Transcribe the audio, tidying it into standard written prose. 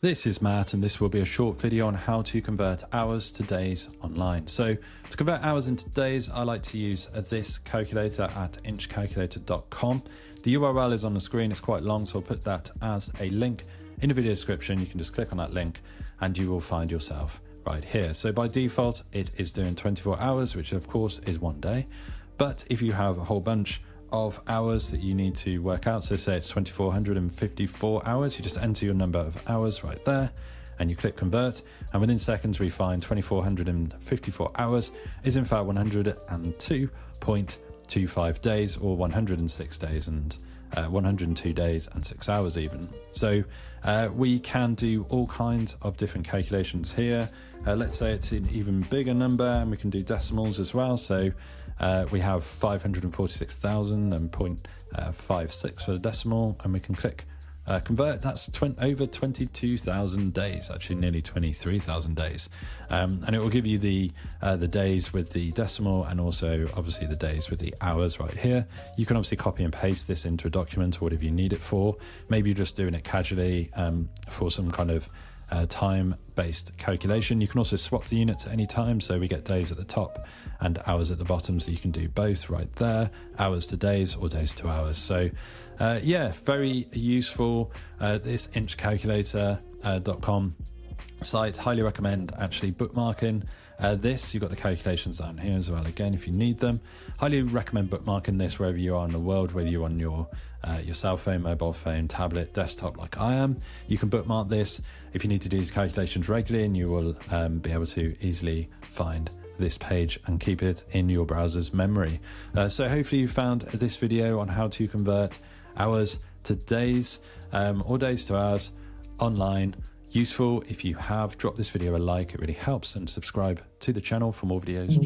This is Matt, and this will be a short video on how to convert hours to days online. So to convert hours into days, I like to use this calculator at inchcalculator.com. The URL is on the screen. It's quite long, so I'll put that as a link in the video description. You can just click on that link and you will find yourself right here. So by default, it is doing 24 hours, which of course is 1 day. But if you have a whole bunch of hours that you need to work out, so say it's 2454 hours, you just enter your number of hours right there and you click convert, and within seconds we find 2454 hours is in fact 102.25 days, or 106 days and 102 days and 6 hours even. So we can do all kinds of different calculations here. Let's say it's an even bigger number, and we can do decimals as well. So we have 546,000 and 0.56 for the decimal, and we can click convert. That's over 22,000 days, actually nearly 23,000 days, and it will give you the days with the decimal, and also obviously the days with the hours right here. You can obviously copy and paste this into a document or whatever you need it for. Maybe you're just doing it casually for some kind of time-based calculation. You can also swap the units at any time, so we get days at the top and hours at the bottom, so you can do both right there, hours to days or days to hours. So yeah, very useful. This inchcalculator.com site, highly recommend actually bookmarking this. You've got the calculations down here as well, again, if you need them. Highly recommend bookmarking this wherever you are in the world, whether you're on your cell phone, mobile phone, tablet, desktop like I am. You can bookmark this if you need to do these calculations regularly, and you will be able to easily find this page and keep it in your browser's memory. So hopefully you found this video on how to convert hours to days or days to hours online useful. If you have, drop this video a like, it really helps, and subscribe to the channel for more videos.